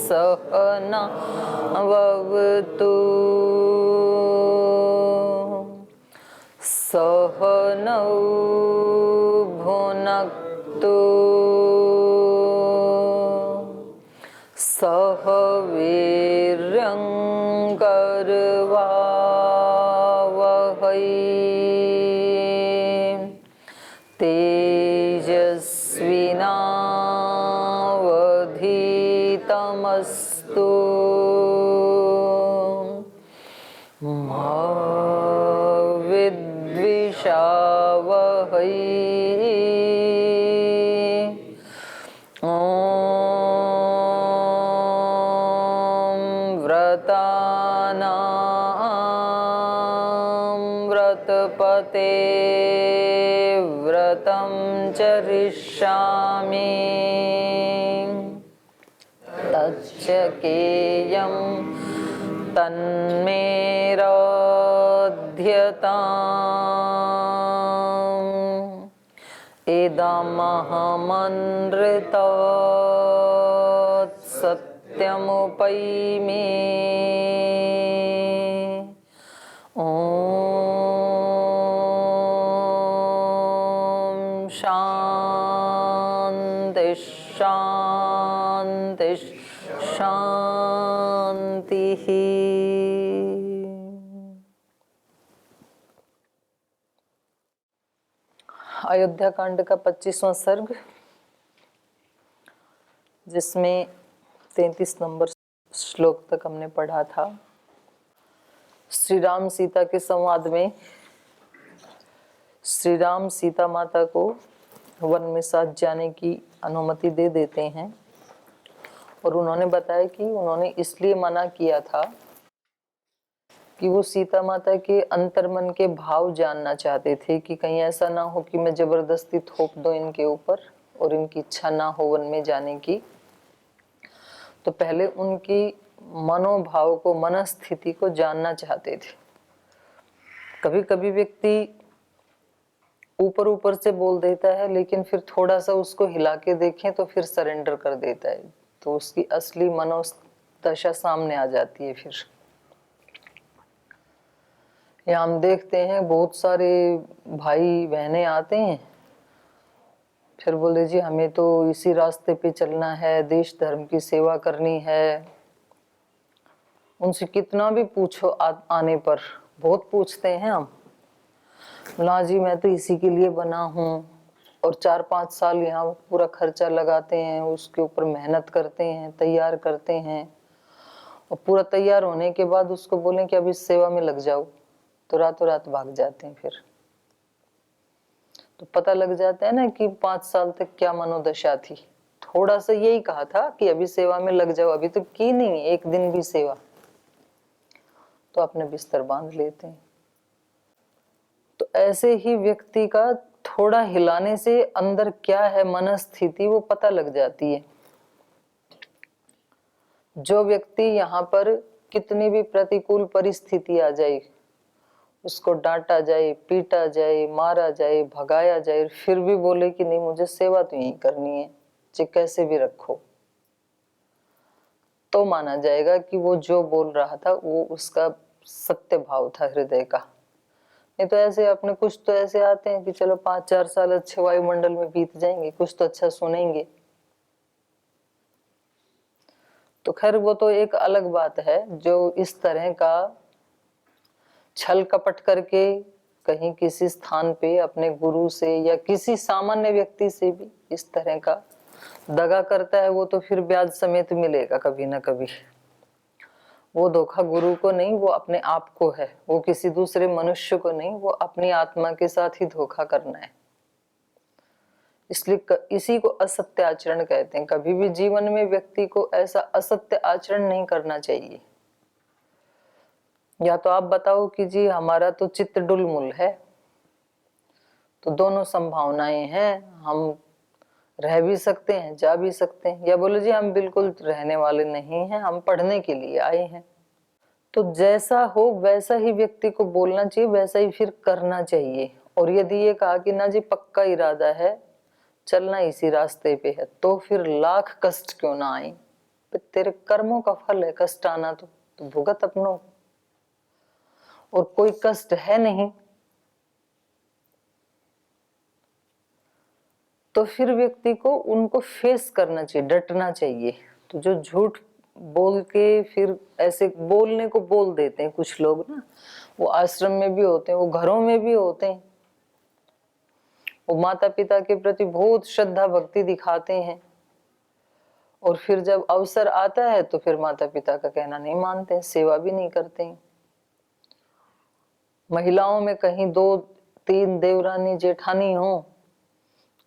सहना ववतु सहनौ भुनक्तु सह वीर्यं करवावहै तेजस्विनावधीतमस्तु मा विद्विषावहै व्रतपते व्रतं चरिष्यामि तच्चकेयं तन्मे रोध्यताम् इदमहमनृतात् सत्यमुपैमि शांति शांति शांति। अयोध्या कांड का 25वां सर्ग, जिसमें 33 नंबर श्लोक तक हमने पढ़ा था। श्री राम सीता के संवाद में श्री राम सीता माता को वन में साथ जाने की अनुमति दे देते हैं और उन्होंने बताया कि उन्होंने इसलिए मना किया था कि वो सीता माता के अंतर्मन के भाव जानना चाहते थे कि कहीं ऐसा ना हो कि मैं जबरदस्ती थोप दूं इनके ऊपर और इनकी इच्छा ना हो वन में जाने की। तो पहले उनकी मनोभाव को, मनस्थिति को जानना चाहते थे। कभी कभी व्यक्ति ऊपर ऊपर से बोल देता है, लेकिन फिर थोड़ा सा उसको हिला के देखें तो फिर सरेंडर कर देता है, तो उसकी असली मनोदशा सामने आ जाती है। फिर यहाँ हम देखते हैं बहुत सारे भाई बहनें आते हैं, फिर बोले जी हमें तो इसी रास्ते पे चलना है, देश धर्म की सेवा करनी है। उनसे कितना भी पूछो आने पर बहुत पूछते हैं हम, ना जी मैं तो इसी के लिए बना हूँ, और 4-5 साल यहाँ पूरा खर्चा लगाते हैं, उसके ऊपर मेहनत करते हैं, तैयार करते हैं, और पूरा तैयार होने के बाद उसको बोलें कि अब इस सेवा में लग जाओ तो रातों रात भाग जाते हैं। फिर तो पता लग जाता है ना कि 5 साल तक क्या मनोदशा थी। थोड़ा सा यही कहा था कि अभी सेवा में लग जाओ, अभी तो की नहीं एक दिन भी सेवा, तो अपने बिस्तर बांध लेते हैं। तो ऐसे ही व्यक्ति का थोड़ा हिलाने से अंदर क्या है मनस्थिति वो पता लग जाती है। जो व्यक्ति यहाँ पर कितनी भी प्रतिकूल परिस्थिति आ जाए, उसको डांटा जाए, पीटा जाए, मारा जाए, भगाया जाए, फिर भी बोले कि नहीं मुझे सेवा तो यही करनी है, चाहे कैसे भी रखो, तो माना जाएगा कि वो जो बोल रहा था वो उसका सत्य भाव था हृदय का। नहीं तो ऐसे अपने कुछ तो ऐसे आते हैं कि चलो 5-4 साल अच्छे वायुमंडल में बीत जाएंगे, कुछ तो अच्छा सुनेंगे। तो खैर वो तो एक अलग बात है, जो इस तरह का छल कपट करके कहीं किसी स्थान पे अपने गुरु से या किसी सामान्य व्यक्ति से भी इस तरह का दगा करता है, वो तो फिर ब्याज समेत मिलेगा कभी ना कभी। वो धोखा गुरु को नहीं, वो अपने आप को है, वो किसी दूसरे मनुष्य को नहीं, वो अपनी आत्मा के साथ ही धोखा करना है। इसलिए इसी को असत्य आचरण कहते हैं। कभी भी जीवन में व्यक्ति को ऐसा असत्य आचरण नहीं करना चाहिए। या तो आप बताओ कि जी हमारा तो चित्त डुलमुल है, तो दोनों संभावनाएं हैं, हम रह भी सकते हैं, जा भी सकते हैं, या बोलो जी हम बिल्कुल रहने वाले नहीं हैं, हम पढ़ने के लिए आए हैं। तो जैसा हो वैसा ही व्यक्ति को बोलना चाहिए, वैसा ही फिर करना चाहिए। और यदि ये कहा कि ना जी पक्का इरादा है, चलना इसी रास्ते पे है, तो फिर लाख कष्ट क्यों ना आए, तेरे कर्मों का फल है कष्ट आना, तो भुगत अपनों। और कोई कष्ट है नहीं तो फिर व्यक्ति को उनको फेस करना चाहिए, डटना चाहिए। तो जो झूठ बोल के फिर ऐसे बोलने को बोल देते हैं कुछ लोग ना, वो आश्रम में भी होते हैं, वो घरों में भी होते हैं, वो माता पिता के प्रति बहुत श्रद्धा भक्ति दिखाते हैं, और फिर जब अवसर आता है तो फिर माता पिता का कहना नहीं मानते हैं, सेवा भी नहीं करते हैं। महिलाओं में कहीं 2-3 देवरानी जेठानी हो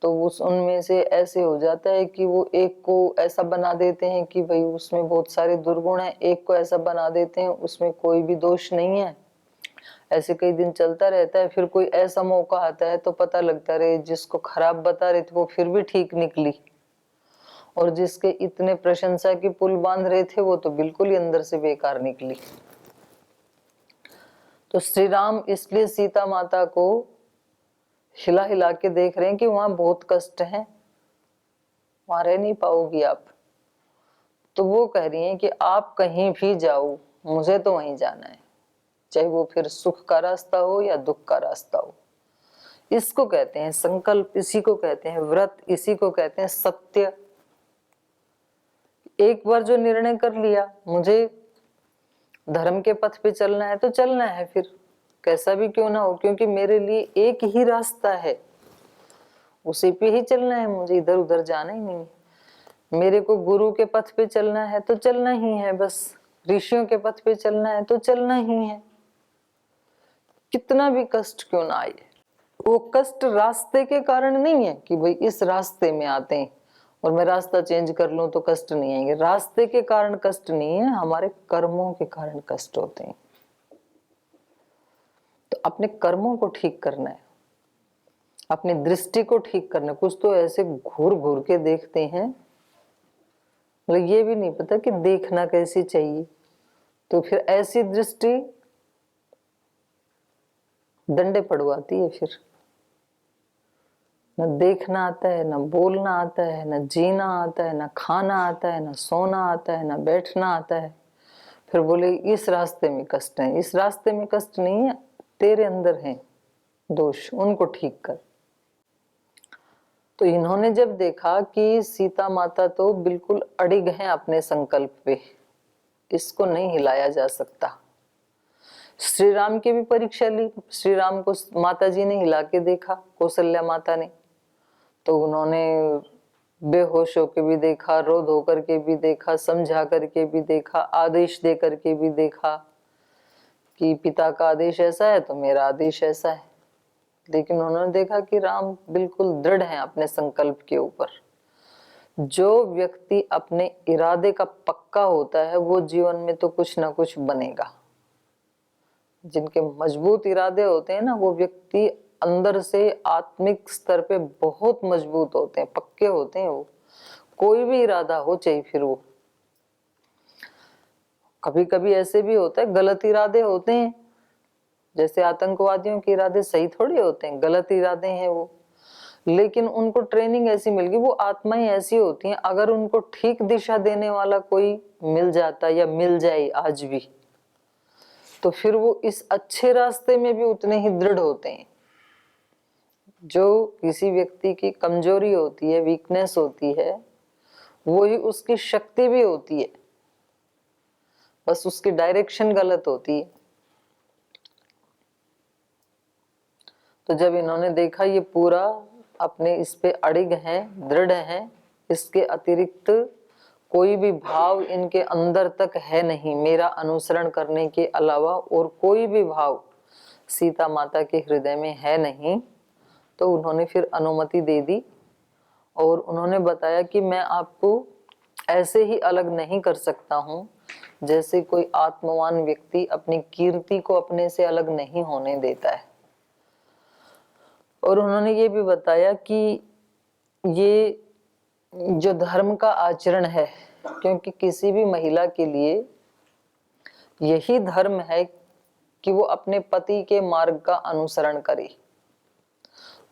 तो उनमें से ऐसे हो जाता है कि वो एक को ऐसा बना देते हैं कि भाई उसमें बहुत सारे दुर्गुण हैं, एक को ऐसा बना देते हैं उसमें कोई भी दोष नहीं है। ऐसे कई दिन चलता रहता है, फिर कोई ऐसा मौका आता है तो पता लगता रहे जिसको खराब बता रहे थे वो फिर भी ठीक निकली, और जिसके इतने प्रशंसा की पुल बांध रहे थे वो तो बिल्कुल ही अंदर से बेकार निकली। तो श्री राम इसलिए सीता माता को हिला हिला के देख रहे हैं कि वहां बहुत कष्ट है, वहां रह नहीं पाओगी आप। तो वो कह रही हैं कि आप कहीं भी जाओ, मुझे तो वहीं जाना है, चाहे वो फिर सुख का रास्ता हो या दुख का रास्ता हो। इसको कहते हैं संकल्प, इसी को कहते हैं व्रत, इसी को कहते हैं सत्य। एक बार जो निर्णय कर लिया मुझे धर्म के पथ पे चलना है तो चलना है, फिर कैसा भी क्यों ना हो, क्योंकि मेरे लिए एक ही रास्ता है, उसी पे ही चलना है, मुझे इधर उधर जाना ही नहीं है। मेरे को गुरु के पथ पे चलना है तो चलना ही है, बस ऋषियों के पथ पे चलना है तो चलना ही है, कितना भी कष्ट क्यों ना आए। वो कष्ट रास्ते के कारण नहीं है कि भाई इस रास्ते में आते हैं और मैं रास्ता चेंज कर लूं तो कष्ट नहीं आएंगे, रास्ते के कारण कष्ट नहीं है, हमारे कर्मों के कारण कष्ट होते हैं। तो अपने कर्मों को ठीक करना है, अपनी दृष्टि को ठीक करना है। कुछ तो ऐसे घूर घूर के देखते हैं, मतलब ये भी नहीं पता कि देखना कैसी चाहिए, तो फिर ऐसी दृष्टि डंडे पड़वाती है। फिर न देखना आता है, न बोलना आता है, न जीना आता है, न खाना आता है, न सोना आता है, न बैठना आता है। फिर बोले इस रास्ते में कष्ट है, इस रास्ते में कष्ट नहीं है, तेरे अंदर है दोष, उनको ठीक कर। तो इन्होंने जब देखा कि सीता माता तो बिल्कुल अड़िग हैं अपने संकल्प पे, इसको नहीं हिलाया जा सकता, श्री राम की भी परीक्षा ली। श्री राम को माता जी ने हिला के देखा, कौशल्या माता ने, तो उन्होंने बेहोश होकर भी देखा, रो धो करके भी देखा, समझा करके भी देखा, आदेश दे करके भी देखा कि पिता का आदेश ऐसा है तो मेरा आदेश ऐसा है। लेकिन उन्होंने देखा कि राम बिल्कुल दृढ़ हैं अपने संकल्प के ऊपर। जो व्यक्ति अपने इरादे का पक्का होता है वो जीवन में तो कुछ ना कुछ बनेगा। जिनके मजबूत इरादे होते हैं ना, वो व्यक्ति अंदर से आत्मिक स्तर पे बहुत मजबूत होते हैं, पक्के होते हैं। वो कोई भी इरादा हो, चाहे फिर वो, कभी कभी ऐसे भी होता है गलत इरादे होते हैं, जैसे आतंकवादियों के इरादे सही थोड़ी होते हैं, गलत इरादे हैं वो, लेकिन उनको ट्रेनिंग ऐसी मिल गई, वो आत्माएं ऐसी होती हैं, अगर उनको ठीक दिशा देने वाला कोई मिल जाता या मिल जाए आज भी, तो फिर वो इस अच्छे रास्ते में भी उतने ही दृढ़ होते हैं। जो किसी व्यक्ति की कमजोरी होती है, वीकनेस होती है, वो ही उसकी शक्ति भी होती है, बस उसकी डायरेक्शन गलत होती है। तो जब इन्होंने देखा ये पूरा अपने इस पे अड़िग हैं, दृढ़ हैं, इसके अतिरिक्त कोई भी भाव इनके अंदर तक है नहीं, मेरा अनुसरण करने के अलावा और कोई भी भाव सीता माता के हृदय में है नहीं, तो उन्होंने फिर अनुमति दे दी और उन्होंने बताया कि मैं आपको ऐसे ही अलग नहीं कर सकता हूं जैसे कोई आत्मवान व्यक्ति अपनी कीर्ति को अपने से अलग नहीं होने देता है। और उन्होंने ये भी बताया कि ये जो धर्म का आचरण है, क्योंकि किसी भी महिला के लिए यही धर्म है कि वो अपने पति के मार्ग का अनुसरण करे।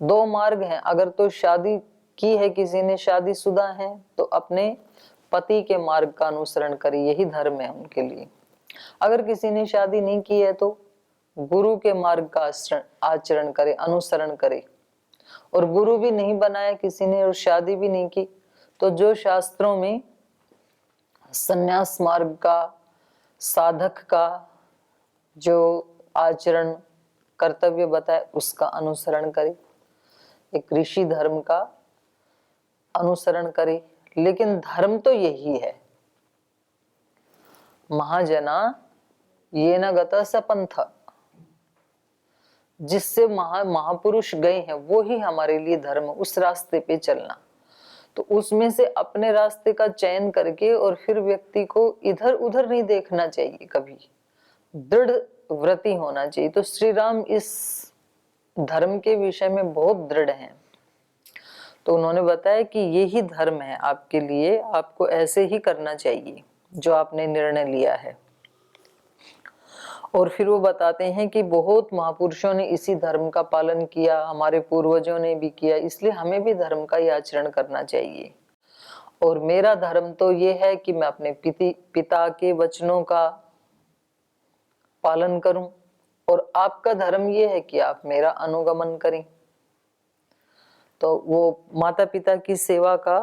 2 मार्ग हैं, अगर तो शादी की है किसी ने, शादीशुदा है, तो अपने पति के मार्ग का अनुसरण करे, यही धर्म है उनके लिए। अगर किसी ने शादी नहीं की है तो गुरु के मार्ग का आचरण करे, अनुसरण करे। और गुरु भी नहीं बनाया किसी ने और शादी भी नहीं की तो जो शास्त्रों में संन्यास मार्ग का, साधक का जो आचरण कर्तव्य बताए उसका अनुसरण करे, एक ऋषि धर्म का अनुसरण करे। लेकिन धर्म तो यही है, महाजना ये न गता स पंथ, जिससे महापुरुष गए हैं वो ही हमारे लिए धर्म, उस रास्ते पे चलना। तो उसमें से अपने रास्ते का चयन करके और फिर व्यक्ति को इधर उधर नहीं देखना चाहिए, कभी दृढ़ व्रती होना चाहिए। तो श्री राम इस धर्म के विषय में बहुत दृढ़ हैं। तो उन्होंने बताया कि ये ही धर्म है आपके लिए, आपको ऐसे ही करना चाहिए जो आपने निर्णय लिया है। और फिर वो बताते हैं कि बहुत महापुरुषों ने इसी धर्म का पालन किया, हमारे पूर्वजों ने भी किया, इसलिए हमें भी धर्म का ही आचरण करना चाहिए। और मेरा धर्म तो ये है कि मैं अपने पिता के वचनों का पालन करूं, और आपका धर्म ये है कि आप मेरा अनुगमन करें। तो वो माता पिता की सेवा का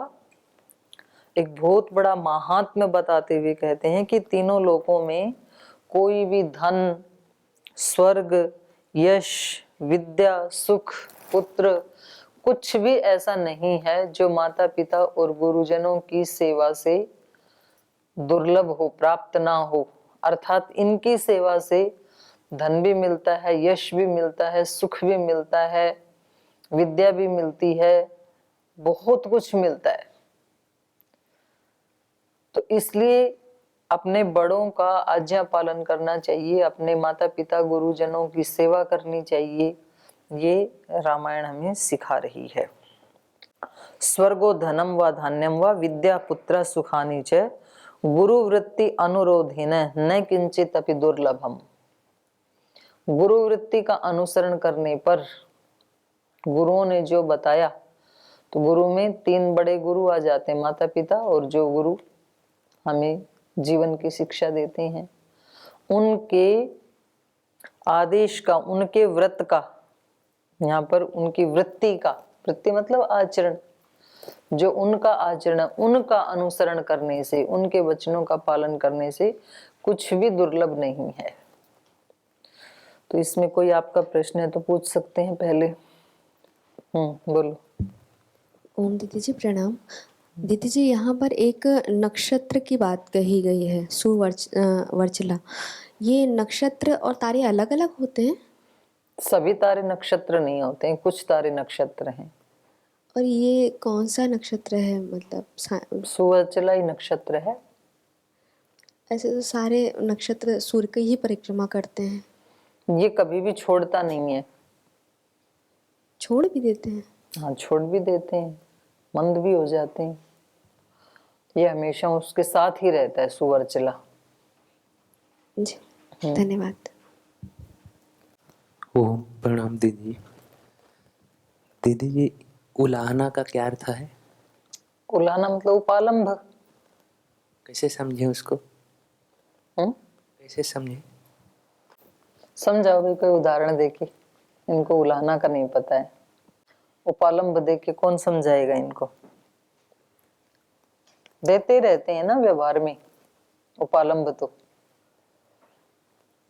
एक बहुत बड़ा महात्म्य बताते हुए कहते हैं कि तीनों लोकों में कोई भी धन, स्वर्ग, यश, विद्या, सुख, पुत्र, कुछ भी ऐसा नहीं है जो माता पिता और गुरुजनों की सेवा से दुर्लभ हो, प्राप्त ना हो। अर्थात इनकी सेवा से धन भी मिलता है, यश भी मिलता है, सुख भी मिलता है, विद्या भी मिलती है, बहुत कुछ मिलता है। तो इसलिए अपने बड़ों का आज्ञा पालन करना चाहिए, अपने माता पिता गुरुजनों की सेवा करनी चाहिए। ये रामायण हमें सिखा रही है। स्वर्गो धनम व धान्यम व विद्या पुत्र सुखानी च गुरुवृत्ति अनुरोधेन न किंचित अपि दुर्लभम। गुरुवृत्ति का अनुसरण करने पर गुरुओं ने जो बताया, तो गुरु में तीन बड़े गुरु आ जाते हैं, माता पिता और जो गुरु हमें जीवन की शिक्षा देते हैं, उनके आदेश का, उनके व्रत का, यहाँ पर उनकी वृत्ति का, वृत्ति मतलब आचरण, जो उनका आचरण, उनका अनुसरण करने से, उनके वचनों का पालन करने से कुछ भी दुर्लभ नहीं है। तो इसमें कोई आपका प्रश्न है तो पूछ सकते हैं पहले। बोलो। ओम दीदी जी प्रणाम। दीदी जी, यहाँ पर एक नक्षत्र की बात कही गई है, सुवर्चला। ये नक्षत्र और तारे अलग अलग होते हैं? सभी तारे नक्षत्र नहीं होते हैं, कुछ तारे नक्षत्र हैं। और ये कौन सा नक्षत्र है? मतलब सुवर्चला ही नक्षत्र है। ऐसे तो सारे नक्षत्र सूर्य की ही परिक्रमा करते हैं। ये कभी भी छोड़ता नहीं है। छोड़ भी देते हैं? हाँ, छोड़ भी देते हैं, मंद भी हो जाते हैं। ये हमेशा उसके साथ ही रहता है, सुवर्चला जी। धन्यवाद। ओम प्रणाम दीदी। दीदी जी, उलाहना का क्या अर्थ है? उलाहना मतलब उपालंभ। कैसे समझे उसको? कैसे समझे? समझाओ भाई, कोई उदाहरण देके। इनको उलाहना का नहीं पता है, उपालंभ देके कौन समझाएगा इनको। देते ही रहते हैं ना व्यवहार में उपालंभ। तो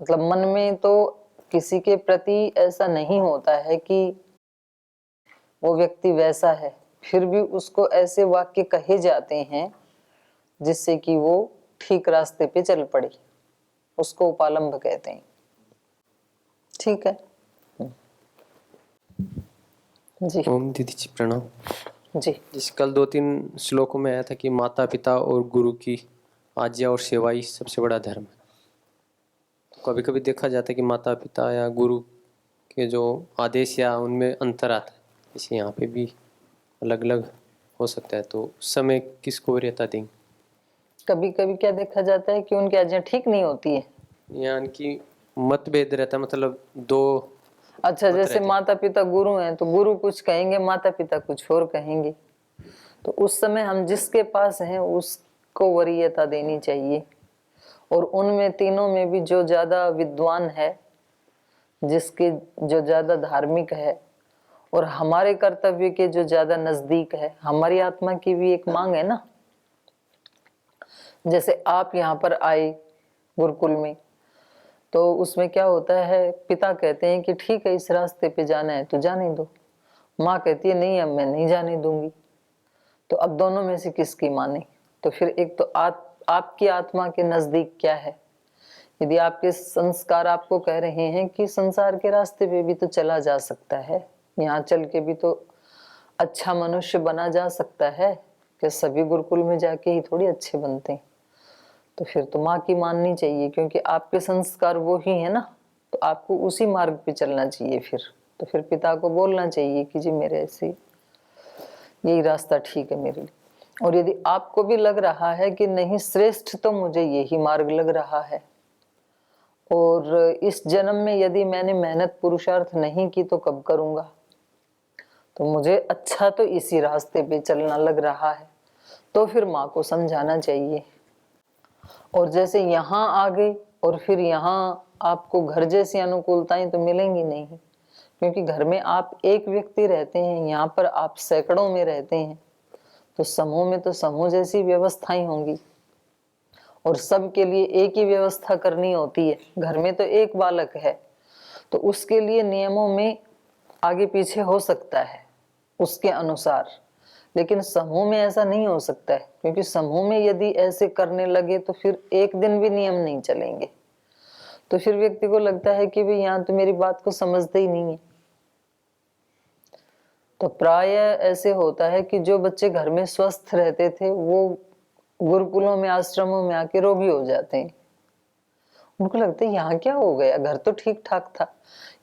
मतलब मन में तो किसी के प्रति ऐसा नहीं होता है कि वो व्यक्ति वैसा है, फिर भी उसको ऐसे वाक्य कहे जाते हैं जिससे कि वो ठीक रास्ते पे चल पड़े, उसको उपालंभ कहते हैं। ठीक है जी। ओम दीदी जी प्रणाम जी। जिस कल 2-3 श्लोकों में आया था कि माता पिता और गुरु की आज्ञा और सेवा ही सबसे बड़ा धर्म है। तो कभी कभी देखा जाता है कि माता पिता या गुरु के जो आदेश या उनमें अंतर आता है, जैसे यहाँ पे भी अलग अलग हो सकता है। तो उस समय किसको वरीयता देंगे? कभी कभी क्या देखा जाता है कि उनकी आज्ञा ठीक नहीं होती है, यानी कि मतभेद रहता है, मतलब दो। अच्छा, जैसे माता पिता गुरु हैं तो गुरु कुछ कहेंगे, माता पिता कुछ और कहेंगे। तो उस समय हम जिसके पास हैं को वरीयता देनी चाहिए, और उनमें तीनों में भी जो ज्यादा विद्वान है, जिसके जो ज्यादा धार्मिक है और हमारे कर्तव्य के जो ज्यादा नजदीक है, हमारी आत्मा की भी एक मांग है ना। जैसे आप यहाँ पर आए गुरुकुल में, तो उसमें क्या होता है, पिता कहते हैं कि ठीक है इस रास्ते पे जाना है तो जाने दो, माँ कहती है नहीं अब मैं नहीं जाने दूंगी। तो अब दोनों में से किसकी माने? तो फिर एक तो आपकी आत्मा के नजदीक क्या है। यदि आपके संस्कार आपको कह रहे हैं कि संसार के रास्ते पे भी तो चला जा सकता है, यहाँ चल के भी तो अच्छा मनुष्य बना जा सकता है, कि सभी गुरुकुल में जाके ही थोड़ी अच्छे बनते हैं, तो फिर तो माँ की माननी चाहिए, क्योंकि आपके संस्कार वो ही है ना, तो आपको उसी मार्ग पे चलना चाहिए। फिर फिर पिता को बोलना चाहिए कि जी मेरे ऐसे यही रास्ता ठीक है मेरे लिए। और यदि आपको भी लग रहा है कि नहीं श्रेष्ठ तो मुझे यही मार्ग लग रहा है, और इस जन्म में यदि मैंने मेहनत पुरुषार्थ नहीं की तो कब करूंगा, तो मुझे अच्छा तो इसी रास्ते पे चलना लग रहा है, तो फिर माँ को समझाना चाहिए। और जैसे यहाँ आ गए और फिर यहाँ आपको घर जैसी अनुकूलताएं तो मिलेंगी नहीं, क्योंकि घर में आप एक व्यक्ति रहते हैं, यहाँ पर आप सैकड़ों में रहते हैं, तो समूह में तो समूह जैसी व्यवस्थाएं होंगी, और सबके लिए एक ही व्यवस्था करनी होती है। घर में तो एक बालक है तो उसके लिए नियमों में आगे पीछे हो सकता है उसके अनुसार, लेकिन समूह में ऐसा नहीं हो सकता है, क्योंकि समूह में यदि ऐसे करने लगे तो फिर एक दिन भी नियम नहीं चलेंगे। तो फिर व्यक्ति को लगता है कि भाई यहाँ तो मेरी बात को समझते ही नहीं है। तो प्राय ऐसे होता है कि जो बच्चे घर में स्वस्थ रहते थे वो गुरुकुलों में आश्रमों में आके रोगी हो जाते हैं। उनको लगता है यहाँ क्या हो गया, घर तो ठीक ठाक था।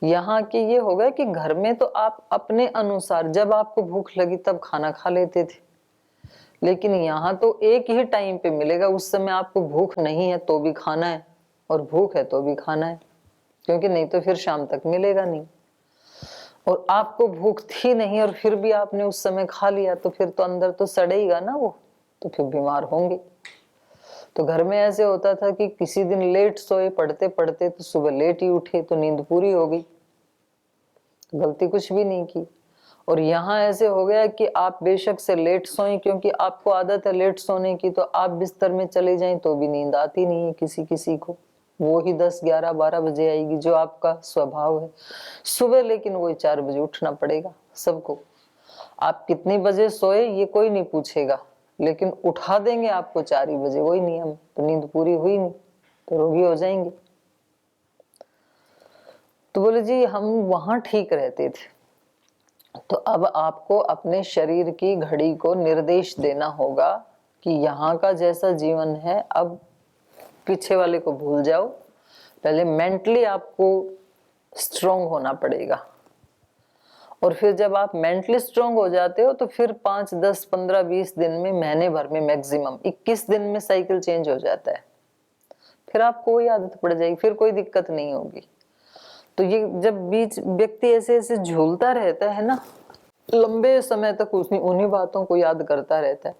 यहाँ के ये हो गया कि घर में तो आप अपने अनुसार जब आपको भूख लगी तब खाना खा लेते थे, लेकिन यहाँ तो एक ही टाइम पे मिलेगा। उस समय आपको भूख नहीं है तो भी खाना है, और भूख है तो भी खाना है, क्योंकि नहीं तो फिर शाम तक मिलेगा नहीं। और आपको भूख थी नहीं और फिर भी आपने उस समय खा लिया, तो फिर तो अंदर तो सड़ेगा ना वो, तो फिर बीमार होंगे। तो घर में ऐसे होता था कि किसी दिन लेट सोए पढ़ते पढ़ते तो सुबह लेट ही उठे तो नींद पूरी हो गई, गलती कुछ भी नहीं की। और यहाँ ऐसे हो गया कि आप बेशक से लेट सोए, क्योंकि आपको आदत है लेट सोने की, तो आप बिस्तर में चले जाएं तो भी नींद आती नहीं है किसी किसी को, वो ही 10, 11, 12 बजे आएगी जो आपका स्वभाव है सुबह, लेकिन वही 4 बजे उठना पड़ेगा सबको। आप कितनी बजे सोए ये कोई नहीं पूछेगा, लेकिन उठा देंगे आपको 4 ही बजे, वही नियम। तो नींद पूरी हुई नहीं तो रोगी हो जाएंगे। तो बोले जी हम वहां ठीक रहते थे, तो अब आपको अपने शरीर की घड़ी को निर्देश देना होगा कि यहाँ का जैसा जीवन है अब पीछे वाले को भूल जाओ, पहले मेंटली आपको स्ट्रोंग होना पड़ेगा। और फिर जब आप मेंटली स्ट्रोंग हो जाते हो तो फिर 5, 10, 15, 20 दिन में, महीने भर में, मैक्सिमम 21 दिन में साइकिल चेंज हो जाता है। फिर आपको वही आदत पड़ जाएगी, फिर कोई दिक्कत नहीं होगी। तो ये जब बीच व्यक्ति ऐसे ऐसे झूलता रहता है ना, लंबे समय तक उन्हीं बातों को याद करता रहता है,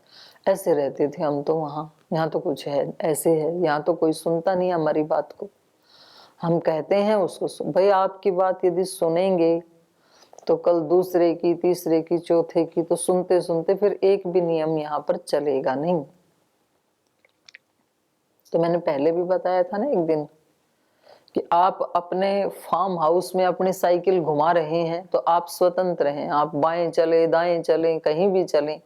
ऐसे रहते थे हम तो वहां, यहाँ तो कुछ है, ऐसे है, यहाँ तो कोई सुनता नहीं हमारी बात को। हम कहते हैं उसको भाई आपकी बात यदि सुनेंगे तो कल दूसरे की, तीसरे की, चौथे की, तो सुनते सुनते फिर एक भी नियम यहाँ पर चलेगा नहीं। तो मैंने पहले भी बताया था ना एक दिन कि आप अपने फार्म हाउस में अपनी साइकिल घुमा रहे हैं तो आप स्वतंत्र हैं, आप बाएं चले दाएं चले कहीं भी चलें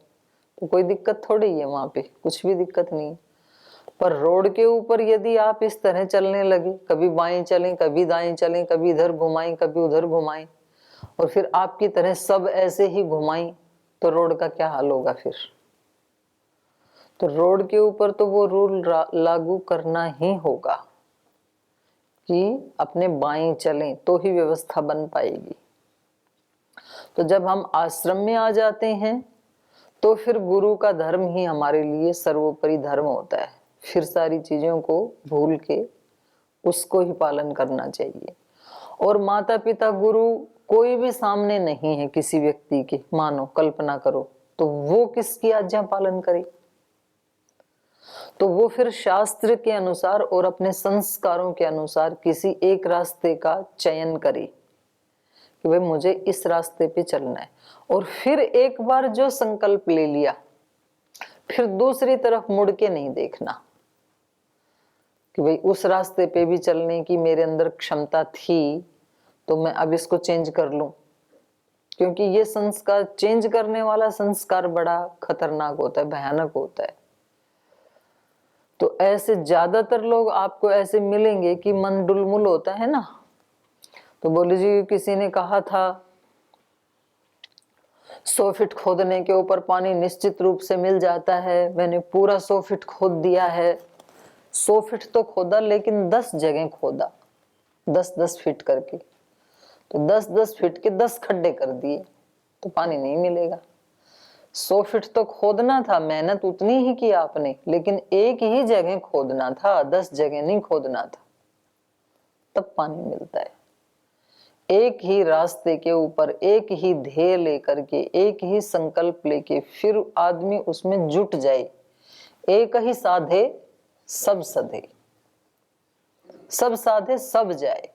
तो कोई दिक्कत थोड़ी है, वहां पे कुछ भी दिक्कत नहीं। पर रोड के ऊपर यदि आप इस तरह चलने लगे, कभी बाएं चलें कभी दाएं चलें, कभी इधर घुमाएं कभी उधर घुमाएं, और फिर आपकी तरह सब ऐसे ही घुमाएं, तो रोड का क्या हाल होगा फिर। तो रोड के ऊपर तो वो रूल लागू करना ही होगा कि अपने बाएं चलें तो ही व्यवस्था बन पाएगी। तो जब हम आश्रम में आ जाते हैं तो फिर गुरु का धर्म ही हमारे लिए सर्वोपरि धर्म होता है। फिर सारी चीजों को भूल के उसको ही पालन करना चाहिए। और माता पिता गुरु कोई भी सामने नहीं है किसी व्यक्ति के, मानो कल्पना करो, तो वो किसकी आज्ञा पालन करे। तो वो फिर शास्त्र के अनुसार और अपने संस्कारों के अनुसार किसी एक रास्ते का चयन करे कि भाई मुझे इस रास्ते पे चलना है, और फिर एक बार जो संकल्प ले लिया फिर दूसरी तरफ मुड़ के नहीं देखना कि भाई उस रास्ते पे भी चलने की मेरे अंदर क्षमता थी तो मैं अब इसको चेंज कर लूं, क्योंकि ये संस्कार चेंज करने वाला संस्कार बड़ा खतरनाक होता है, भयानक होता है। तो ऐसे ज्यादातर लोग आपको ऐसे मिलेंगे कि मन डुलमुल होता है ना। तो बोले जी किसी ने कहा था 100 फीट खोदने के ऊपर पानी निश्चित रूप से मिल जाता है, मैंने पूरा 100 फीट खोद दिया है। 100 फीट तो खोदा लेकिन 10 जगह खोदा, 10-10 फीट करके, तो 10-10 फीट के 10 खड्डे कर दिए तो पानी नहीं मिलेगा। 100 फीट तो खोदना था, मेहनत उतनी ही की आपने, लेकिन एक ही जगह खोदना था, 10 जगह नहीं खोदना था, तब पानी मिलता है। एक ही रास्ते के ऊपर एक ही ध्येय लेकर के, एक ही संकल्प लेके फिर आदमी उसमें जुट जाए। एक ही साधे सब सधे, सब साधे सब जाए।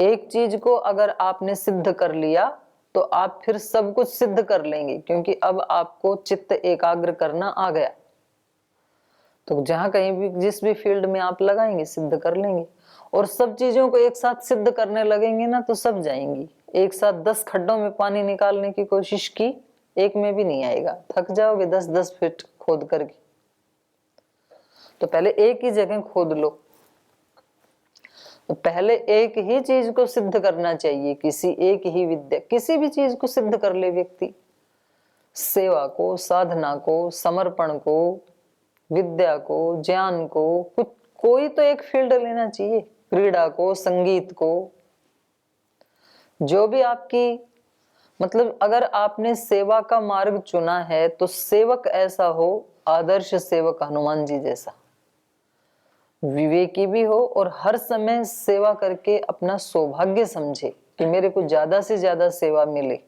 एक चीज को अगर आपने सिद्ध कर लिया तो आप फिर सब कुछ सिद्ध कर लेंगे, क्योंकि अब आपको चित्त एकाग्र करना आ गया। तो जहां कहीं भी जिस भी फील्ड में आप लगाएंगे सिद्ध कर लेंगे। और सब चीजों को एक साथ सिद्ध करने लगेंगे ना तो सब जाएंगी। एक साथ 10 खड्डों में पानी निकालने की कोशिश की, एक में भी नहीं आएगा, थक जाओगे 10-10 फीट खोद करके। तो पहले एक ही जगह खोद लो। तो पहले एक ही चीज को सिद्ध करना चाहिए, किसी एक ही विद्या, किसी भी चीज को सिद्ध कर ले व्यक्ति, सेवा को, साधना को, समर्पण को, विद्या को, ज्ञान को, कुछ कोई तो एक फील्ड लेना चाहिए, क्रीड़ा को, संगीत को, जो भी आपकी, मतलब अगर आपने सेवा का मार्ग चुना है तो सेवक ऐसा हो, आदर्श सेवक हनुमान जी जैसा, विवेकी भी हो और हर समय सेवा करके अपना सौभाग्य समझे कि मेरे को ज्यादा से ज्यादा सेवा मिले।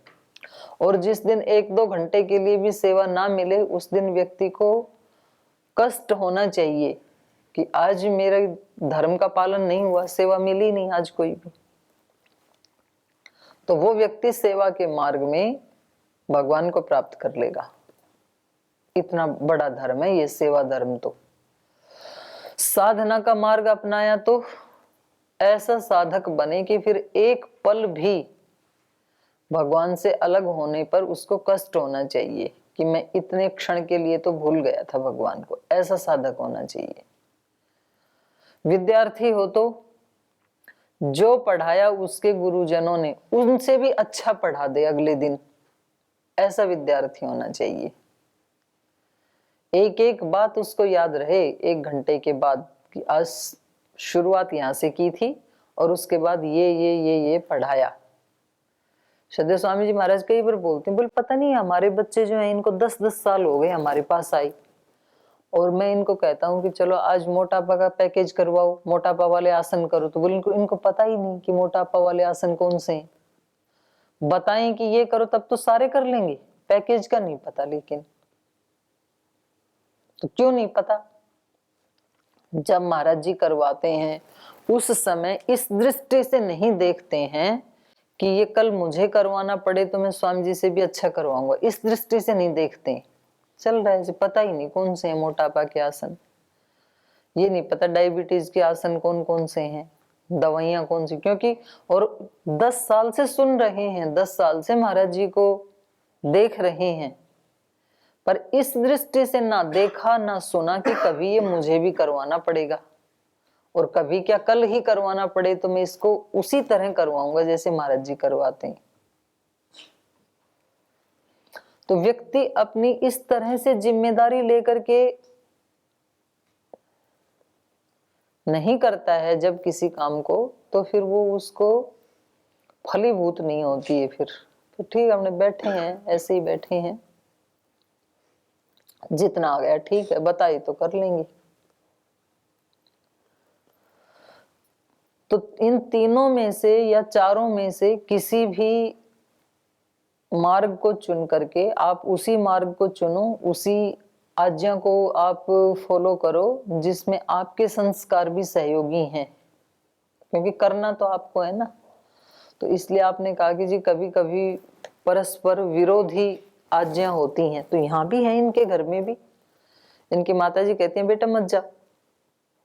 और जिस दिन 1-2 घंटे के लिए भी सेवा ना मिले उस दिन व्यक्ति को कष्ट होना चाहिए कि आज मेरे धर्म का पालन नहीं हुआ, सेवा मिली नहीं आज कोई भी। तो वो व्यक्ति सेवा के मार्ग में भगवान को प्राप्त कर लेगा। इतना बड़ा धर्म है ये सेवा धर्म। तो साधना का मार्ग अपनाया तो ऐसा साधक बने कि फिर एक पल भी भगवान से अलग होने पर उसको कष्ट होना चाहिए कि मैं इतने क्षण के लिए तो भूल गया था भगवान को, ऐसा साधक होना चाहिए। विद्यार्थी हो तो जो पढ़ाया उसके गुरुजनों ने उनसे भी अच्छा पढ़ा दे अगले दिन, ऐसा विद्यार्थी होना चाहिए। एक एक बात उसको याद रहे 1 घंटे के बाद कि आज शुरुआत यहाँ से की थी और उसके बाद ये पढ़ाया। श्रद्धेय स्वामी जी महाराज कई बार बोलते हैं, बोले पता नहीं हमारे बच्चे जो हैं इनको 10-10 साल हो गए हमारे पास आई, और मैं इनको कहता हूँ कि चलो आज मोटापा का पैकेज करवाओ, मोटापा वाले आसन करो, तो बोले इनको पता ही नहीं कि मोटापा वाले आसन कौन से हैं। बताएं कि ये करो तब तो सारे कर लेंगे, पैकेज का नहीं पता। लेकिन तो क्यों नहीं पता? जब महाराज जी करवाते हैं उस समय इस दृष्टि से नहीं देखते हैं कि ये कल मुझे करवाना पड़े तो मैं स्वामी जी से भी अच्छा करवाऊंगा, इस दृष्टि से नहीं देखते। चल रहा है, पता ही नहीं कौन से हैं मोटापा के आसन, ये नहीं पता डायबिटीज के आसन कौन कौन से हैं, दवाइयां कौन सी, क्योंकि और 10 साल से सुन रहे हैं, 10 साल से महाराज जी को देख रहे हैं, पर इस दृष्टि से ना देखा ना सुना कि कभी ये मुझे भी करवाना पड़ेगा, और कभी क्या कल ही करवाना पड़े तो मैं इसको उसी तरह करवाऊंगा जैसे महाराज जी करवाते हैं। तो व्यक्ति अपनी इस तरह से जिम्मेदारी लेकर के नहीं करता है जब किसी काम को, तो फिर वो उसको फलीभूत नहीं होती है। फिर तो ठीक, हमने बैठे हैं ऐसे ही बैठे हैं, जितना आ गया ठीक है, बताई तो कर लेंगे। तो इन तीनों में से या चारों में से किसी भी मार्ग को चुन करके आप उसी मार्ग को चुनो, उसी आज्ञा को आप फॉलो करो जिसमें आपके संस्कार भी सहयोगी हैं, क्योंकि करना तो आपको है ना। तो इसलिए आपने कहा कि जी कभी कभी परस्पर विरोधी आज्ञा होती हैं, तो यहाँ भी है, इनके घर में भी। इनकी माताजी कहती हैं बेटा मत जा,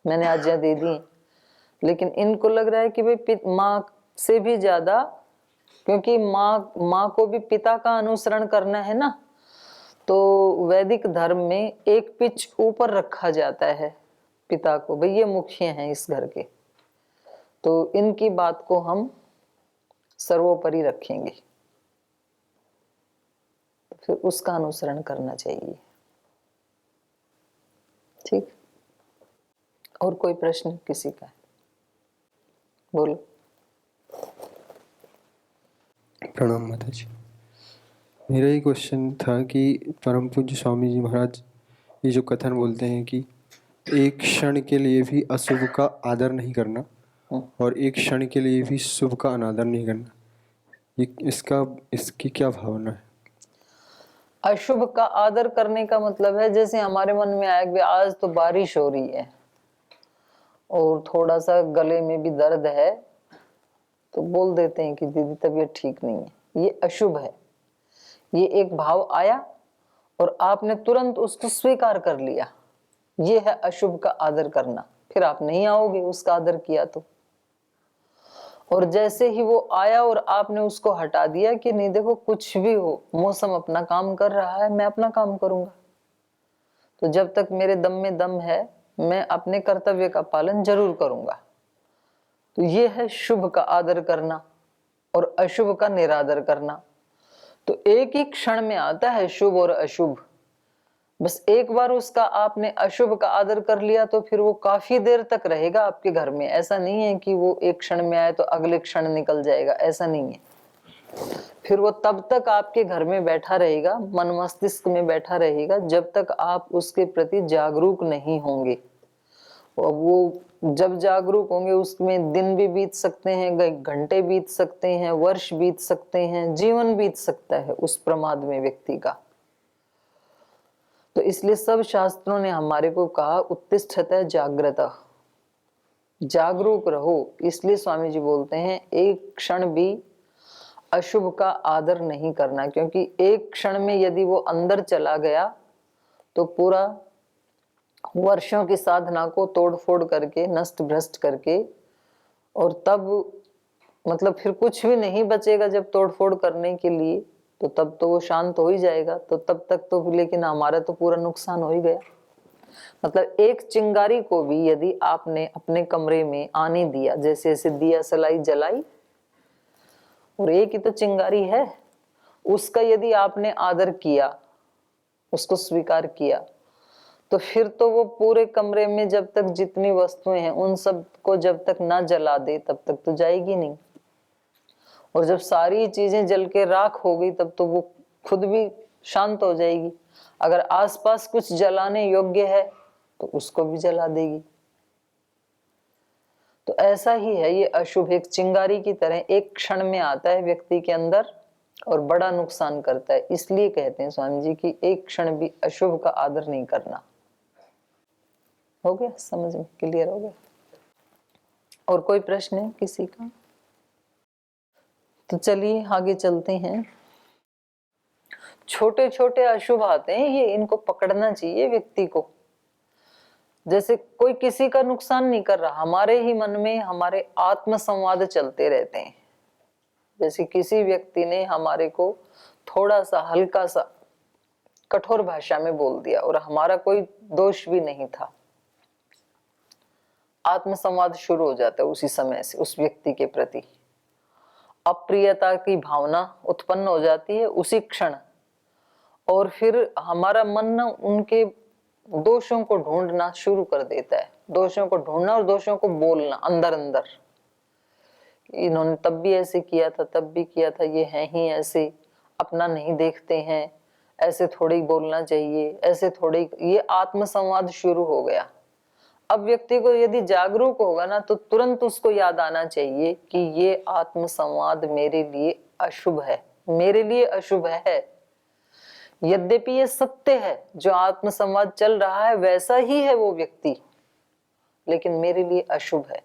मैंने आज्ञा दे दी है। लेकिन इनको लग रहा है कि भाई माँ से भी ज्यादा, क्योंकि माँ को भी पिता का अनुसरण करना है ना, तो वैदिक धर्म में एक पिच ऊपर रखा जाता है पिता को, भाई ये मुख्य हैं इस घर के, तो इनकी बात को हम सर्वोपरि रखेंगे, तो फिर उसका अनुसरण करना चाहिए। ठीक, और कोई प्रश्न किसी का? बोलो। प्रणाम माता जी। मेरा ये क्वेश्चन था कि परम पूज्य स्वामी जी महाराज ये जो कथन बोलते हैं कि एक क्षण के लिए भी अशुभ का आदर नहीं करना और एक क्षण के लिए भी शुभ का अनादर नहीं करना, ये इसकी क्या भावना है? अशुभ का आदर करने का मतलब है, जैसे हमारे मन में आया कि आज तो बारिश हो रही है और थोड़ा सा गले में भी दर्द है, तो बोल देते हैं कि दीदी तबीयत ठीक नहीं है, ये अशुभ है। ये एक भाव आया और आपने तुरंत उसको स्वीकार कर लिया, ये है अशुभ का आदर करना। फिर आप नहीं आओगे उसका आदर किया तो। और जैसे ही वो आया और आपने उसको हटा दिया कि नहीं देखो कुछ भी हो, मौसम अपना काम कर रहा है, मैं अपना काम करूंगा, तो जब तक मेरे दम में दम है मैं अपने कर्तव्य का पालन जरूर करूंगा। तो ये है शुभ का आदर करना और अशुभ का निरादर करना। तो एक ही क्षण में आता है शुभ और अशुभ, बस एक बार उसका आपने अशुभ का आदर कर लिया तो फिर वो काफी देर तक रहेगा आपके घर में। ऐसा नहीं है कि वो एक क्षण में आए तो अगले क्षण निकल जाएगा, ऐसा नहीं है। फिर वो तब तक आपके घर में बैठा रहेगा, मन मस्तिष्क में बैठा रहेगा, जब तक आप उसके प्रति जागरूक नहीं होंगे। और वो जब जागरूक होंगे उसमें दिन भी बीत सकते हैं, घंटे बीत सकते हैं, वर्ष बीत सकते हैं, जीवन बीत सकता है उस प्रमाद में व्यक्ति का। तो इसलिए सब शास्त्रों ने हमारे को कहा उत्तिष्ठतः जागृतः, जागरूक रहो। इसलिए स्वामी जी बोलते हैं एक क्षण भी अशुभ का आदर नहीं करना, क्योंकि एक क्षण में यदि वो अंदर चला गया तो पूरा वर्षों की साधना को तोड़फोड़ करके, नष्ट भ्रष्ट करके, और तब मतलब फिर कुछ भी नहीं बचेगा जब तोड़फोड़ करने के लिए, तो तब तो वो शांत हो ही जाएगा। तो तब तक तो लेकिन हमारा तो पूरा नुकसान हो ही गया। मतलब एक चिंगारी को भी यदि आपने अपने कमरे में आने दिया, जैसे ऐसे दिया सलाई जलाई और एक ही तो चिंगारी है, उसका यदि आपने आदर किया, उसको स्वीकार किया, तो फिर तो वो पूरे कमरे में जब तक जितनी वस्तुएं हैं उन सब को जब तक ना जला दे तब तक तो जाएगी नहीं। और जब सारी चीजें जल के राख हो गई तब तो वो खुद भी शांत हो जाएगी। अगर आसपास कुछ जलाने योग्य है तो उसको भी जला देगी। तो ऐसा ही है ये अशुभ, एक चिंगारी की तरह एक क्षण में आता है व्यक्ति के अंदर और बड़ा नुकसान करता है। इसलिए कहते हैं स्वामी जी कि एक क्षण भी अशुभ का आदर नहीं करना। हो गया समझ में, क्लियर हो गया? और कोई प्रश्न है किसी का? तो चलिए आगे चलते हैं। छोटे छोटे अशुभ आते हैं, ये इनको पकड़ना चाहिए व्यक्ति को। जैसे कोई किसी का नुकसान नहीं कर रहा, हमारे ही मन में हमारे आत्म संवाद चलते रहते हैं। जैसे किसी व्यक्ति ने हमारे को थोड़ा सा हल्का सा कठोर भाषा में बोल दिया और हमारा कोई दोष भी नहीं था, आत्म संवाद शुरू हो जाता है उसी समय से उस व्यक्ति के प्रति। अप्रियता की भावना उत्पन्न हो जाती है उसी क्षण, और फिर हमारा मन न उनके दोषों को ढूंढना शुरू कर देता है। दोषों को ढूंढना और दोषों को बोलना अंदर अंदर, इन्होंने तब भी ऐसे किया था, तब भी किया था, ये है ही ऐसे, अपना नहीं देखते हैं, ऐसे थोड़े ही बोलना चाहिए, ऐसे थोड़े, ये आत्म संवाद शुरू हो गया। अब व्यक्ति को यदि जागरूक होगा ना तो तुरंत उसको याद आना चाहिए कि ये आत्म संवाद मेरे लिए अशुभ है, मेरे लिए अशुभ है, यद्यपि ये सत्य है, जो आत्म संवाद चल रहा है वैसा ही है वो व्यक्ति, लेकिन मेरे लिए अशुभ है।